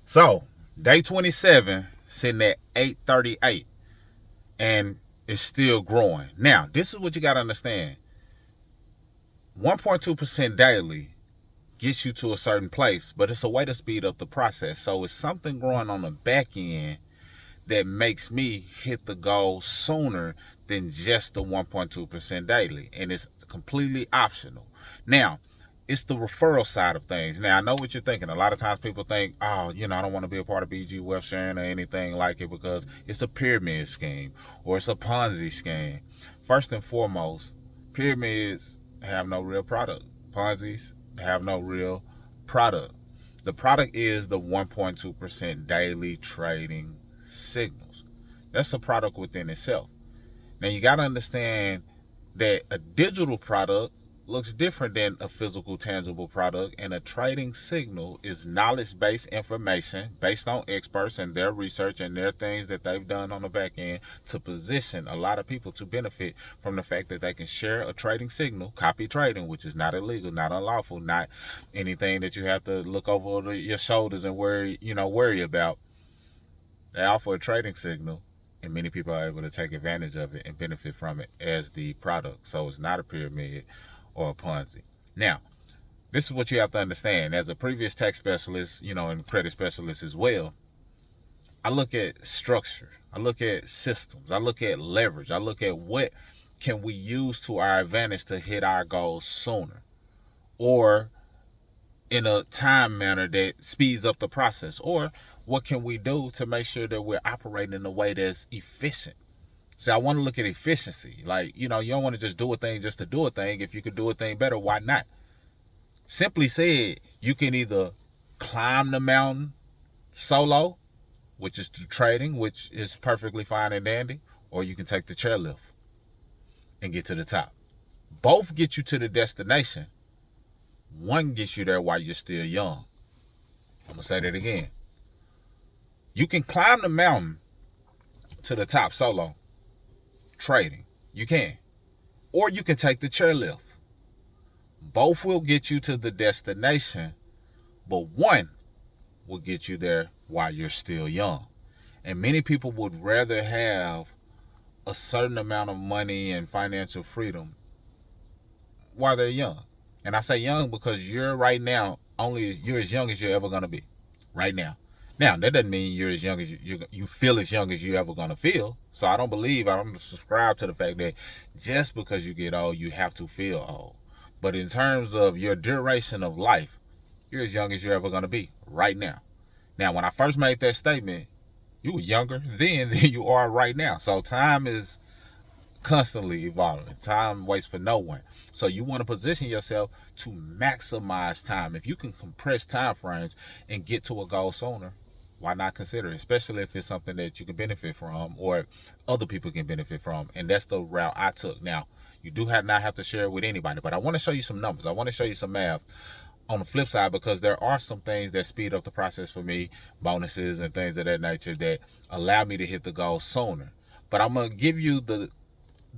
So, day 27, sitting at 838, and it's still growing. Now, this is what you got to understand. 1.2% daily gets you to a certain place, but it's a way to speed up the process. So, it's something growing on the back end that makes me hit the goal sooner than just the 1.2% daily. And it's completely optional. Now, it's the referral side of things. Now, I know what you're thinking. A lot of times people think, oh, I don't want to be a part of BG Wealth Sharing or anything like it because it's a pyramid scheme or it's a Ponzi scheme. First and foremost, pyramids have no real product. Ponzi's have no real product. The product is the 1.2% daily trading signals. That's a product within itself. Now you got to understand that a digital product looks different than a physical tangible product, and a trading signal is knowledge-based information based on experts and their research and their things that they've done on the back end to position a lot of people to benefit from the fact that they can share a trading signal, copy trading, which is not illegal, not unlawful, not anything that you have to look over your shoulders and worry about. They offer a trading signal, and many people are able to take advantage of it and benefit from it as the product. So it's not a pyramid or a Ponzi. Now, this is what you have to understand. As a previous tax specialist, and credit specialist as well, I look at structure. I look at systems. I look at leverage. I look at what can we use to our advantage to hit our goals sooner or in a time manner that speeds up the process, or what can we do to make sure that we're operating in a way that's efficient. So I want to look at efficiency. Like, you don't want to just do a thing just to do a thing. If you could do a thing better, why not? Simply said, you can either climb the mountain solo, which is the trading, which is perfectly fine and dandy, or you can take the chairlift and get to the top. Both get you to the destination. One gets you there while you're still young. I'm going to say that again. You can climb the mountain to the top solo, trading. You can. Or you can take the chairlift. Both will get you to the destination, but one will get you there while you're still young. And many people would rather have a certain amount of money and financial freedom while they're young. And I say young because you're right now, you're as young as you're ever going to be right now. Now, that doesn't mean you're as young as you feel as young as you're ever going to feel. So I don't subscribe to the fact that just because you get old, you have to feel old. But in terms of your duration of life, you're as young as you're ever going to be right now. Now, when I first made that statement, you were younger then than you are right now. So time is constantly evolving. Time waits for no one. So you want to position yourself to maximize time. If you can compress time frames and get to a goal sooner, why not consider it? Especially if it's something that you can benefit from or other people can benefit from. And that's the route I took. Now, you do not have to share it with anybody, but I want to show you some numbers. I want to show you some math on the flip side, because there are some things that speed up the process for me, bonuses and things of that nature that allow me to hit the goal sooner. But I'm going to give you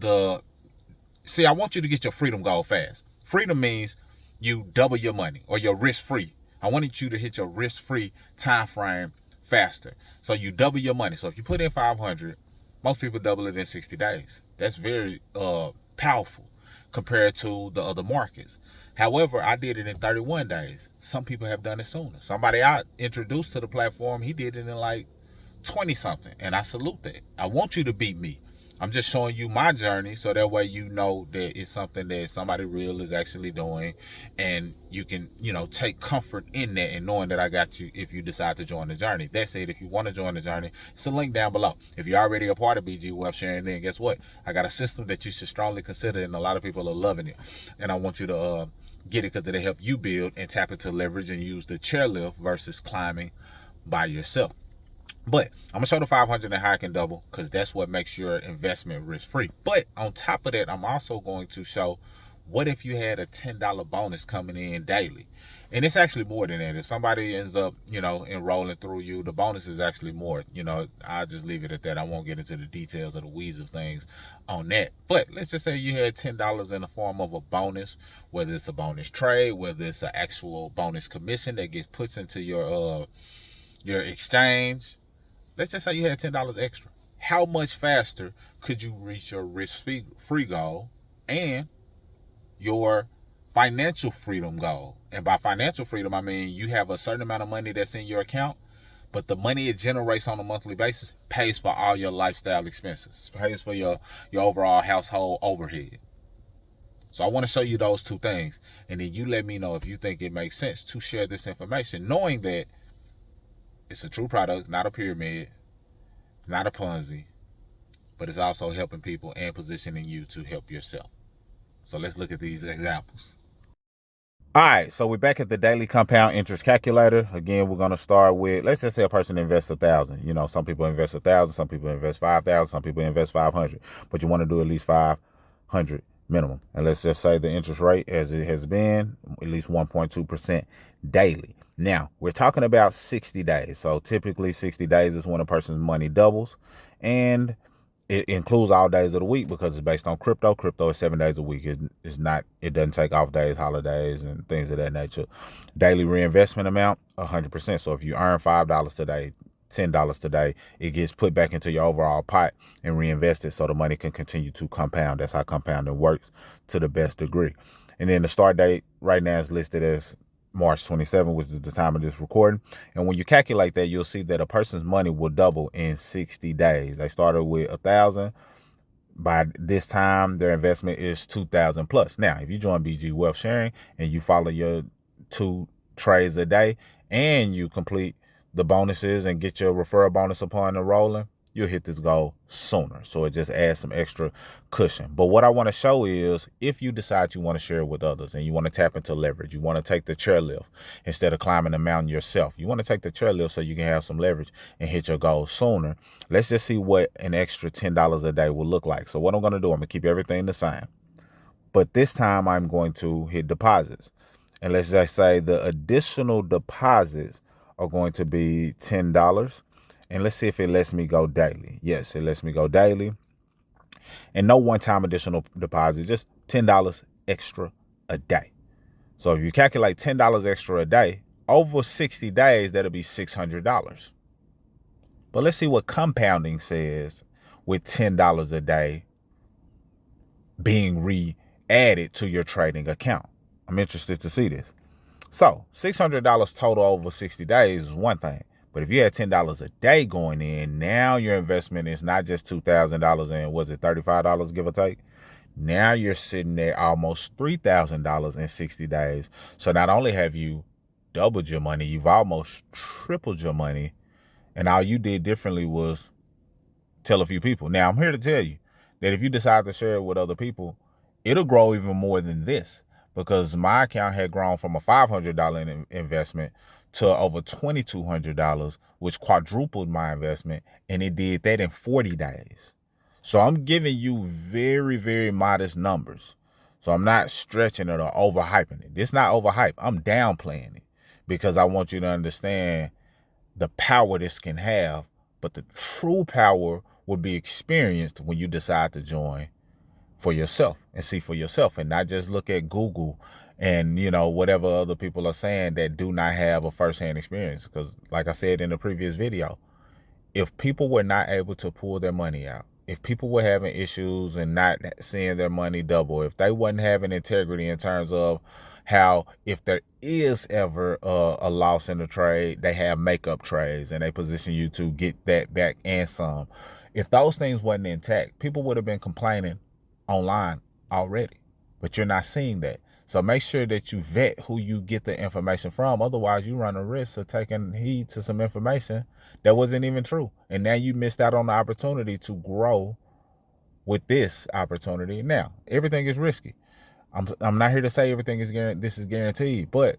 I want you to get your freedom goal fast. Freedom means you double your money or your risk-free. I wanted you to hit your risk-free time frame faster. So you double your money. So if you put in 500, most people double it in 60 days. That's very powerful compared to the other markets. However, I did it in 31 days. Some people have done it sooner. Somebody I introduced to the platform, he did it in like 20 something, and I salute that. I want you to beat me. I'm just showing you my journey so that way you know that it's something that somebody real is actually doing, and you can, take comfort in that and knowing that I got you if you decide to join the journey. That's it. If you want to join the journey, it's a link down below. If you're already a part of BG Wealth Sharing, then guess what? I got a system that you should strongly consider, and a lot of people are loving it. And I want you to get it because it'll help you build and tap into leverage and use the chairlift versus climbing by yourself. But I'm going to show the 500 and how I can double, because that's what makes your investment risk-free. But on top of that, I'm also going to show what if you had a $10 bonus coming in daily. And it's actually more than that. If somebody ends up, enrolling through you, the bonus is actually more. I'll just leave it at that. I won't get into the details of the weeds of things on that. But let's just say you had $10 in the form of a bonus, whether it's a bonus trade, whether it's an actual bonus commission that gets put into your your exchange, let's just say you had $10 extra. How much faster could you reach your risk-free goal and your financial freedom goal? And by financial freedom, I mean you have a certain amount of money that's in your account, but the money it generates on a monthly basis pays for all your lifestyle expenses, pays for your overall household overhead. So I want to show you those two things, and then you let me know if you think it makes sense to share this information, knowing that it's a true product, not a pyramid, not a Ponzi, but it's also helping people and positioning you to help yourself. So let's look at these examples. All right, so we're back at the daily compound interest calculator. Again, we're going to start with, let's just say a person invests 1,000. You know, some people invest 1,000, some people invest 5,000, some people invest 500, but you want to do at least 500 minimum. And let's just say the interest rate, as it has been, at least 1.2% daily. Now, we're talking about 60 days. So typically 60 days is when a person's money doubles, and it includes all days of the week because it's based on crypto. Crypto is 7 days a week. It doesn't take off days, holidays, and things of that nature. Daily reinvestment amount, 100%. So if you earn $5 today, $10 today, it gets put back into your overall pot and reinvested so the money can continue to compound. That's how compounding works to the best degree. And then the start date right now is listed as March 27, which is the time of this recording. And when you calculate that, you'll see that a person's money will double in 60 days. They started with 1,000. By this time, their investment is 2,000 plus. Now, if you join BG Wealth Sharing and you follow your 2 trades a day and you complete the bonuses and get your referral bonus upon enrolling, you'll hit this goal sooner. So it just adds some extra cushion. But what I want to show is if you decide you want to share it with others and you want to tap into leverage, you want to take the chairlift instead of climbing the mountain yourself. You want to take the chairlift so you can have some leverage and hit your goal sooner. Let's just see what an extra $10 a day will look like. So what I'm going to do, I'm going to keep everything the same. But this time I'm going to hit deposits. And let's just say the additional deposits are going to be $10. And let's see if it lets me go daily. Yes, it lets me go daily. And no one-time additional deposit, just $10 extra a day. So if you calculate $10 extra a day, over 60 days, that'll be $600. But let's see what compounding says with $10 a day being re-added to your trading account. I'm interested to see this. So $600 total over 60 days is one thing. But if you had $10 a day going in, now your investment is not just $2,000 and was it $35 give or take? Now you're sitting there almost $3,000 in 60 days. So not only have you doubled your money, you've almost tripled your money. And all you did differently was tell a few people. Now I'm here to tell you that if you decide to share it with other people, it'll grow even more than this, because my account had grown from a $500 investment to over $2,200, which quadrupled my investment, and it did that in 40 days. So I'm giving you very, very modest numbers. So I'm not stretching it or overhyping it. It's not overhyped. I'm downplaying it because I want you to understand the power this can have, but the true power will be experienced when you decide to join for yourself and see for yourself, and not just look at Google and, you know, whatever other people are saying that do not have a firsthand experience. Because like I said in the previous video, if people were not able to pull their money out, if people were having issues and not seeing their money double, if they wasn't having integrity in terms of how if there is ever a loss in the trade, they have makeup trades and they position you to get that back and some. If those things wasn't intact, people would have been complaining online already, but you're not seeing that. So make sure that you vet who you get the information from. Otherwise, you run a risk of taking heed to some information that wasn't even true. And now you missed out on the opportunity to grow with this opportunity. Now, everything is risky. I'm not here to say everything is this is guaranteed, but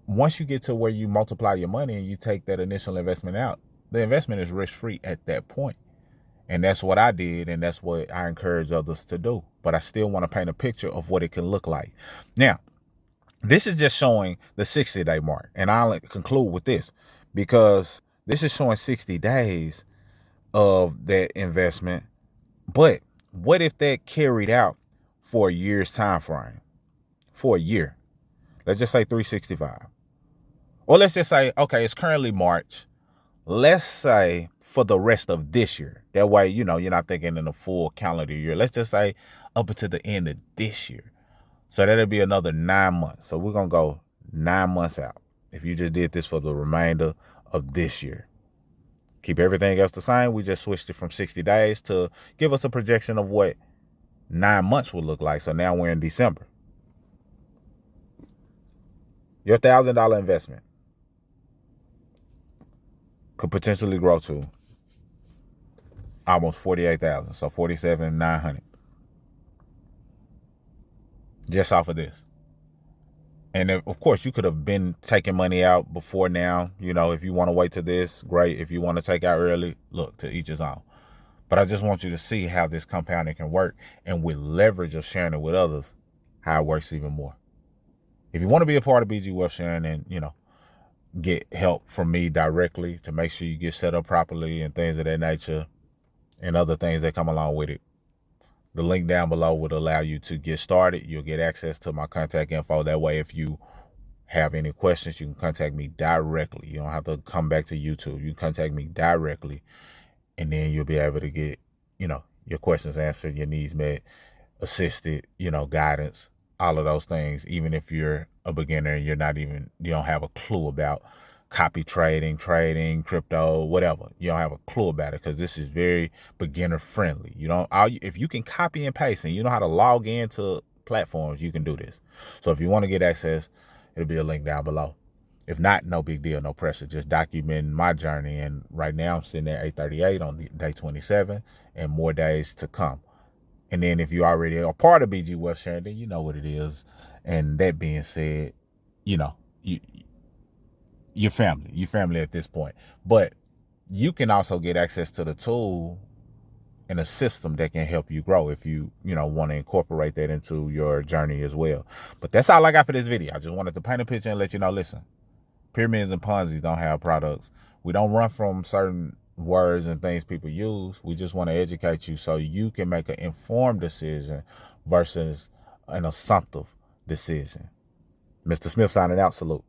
once you get to where you multiply your money and you take that initial investment out, the investment is risk-free at that point. And that's what I did, and that's what I encourage others to do. But I still want to paint a picture of what it can look like. Now, this is just showing the 60-day mark. And I'll conclude with this, because this is showing 60 days of that investment. But what if that carried out for a year's time frame? For a year. Let's just say 365. Or let's just say, okay, it's currently March. Let's say for the rest of this year. That way, you're not thinking in a full calendar year. Let's just say up until the end of this year. So that'll be another 9 months. So we're going to go 9 months out. If you just did this for the remainder of this year. Keep everything else the same. We just switched it from 60 days to give us a projection of what 9 months would look like. So now we're in December. Your $1,000 investment could potentially grow to almost 48,000. So 47,900. Just off of this. And of course, you could have been taking money out before now. If you want to wait to this, great. If you want to take out early, look, to each his own. But I just want you to see how this compounding can work, and with leverage of sharing it with others, how it works even more. If you want to be a part of BG Wealth Sharing and, get help from me directly to make sure you get set up properly and things of that nature and other things that come along with it, the link down below would allow you to get started. You'll get access to my contact info. That way, if you have any questions, you can contact me directly. You don't have to come back to YouTube. You can contact me directly, and then you'll be able to get, your questions answered, your needs met, assisted, guidance, all of those things. Even if you're a beginner and you don't have a clue about copy trading, crypto, whatever. You don't have a clue about it because this is very beginner friendly. If you can copy and paste and you know how to log into platforms, you can do this. So if you want to get access, it'll be a link down below. If not, no big deal, no pressure. Just documenting my journey. And right now I'm sitting at 838 on day 27 and more days to come. And then if you already are part of BG Wealth Sharing, then you know what it is. And that being said, your family at this point. But you can also get access to the tool and a system that can help you grow if you want to incorporate that into your journey as well. But that's all I got for this video. I just wanted to paint a picture and let you know, listen, pyramids and Ponzi's don't have products. We don't run from certain words and things people use. We just want to educate you so you can make an informed decision versus an assumptive decision. Mr. Smith signing out. Salute.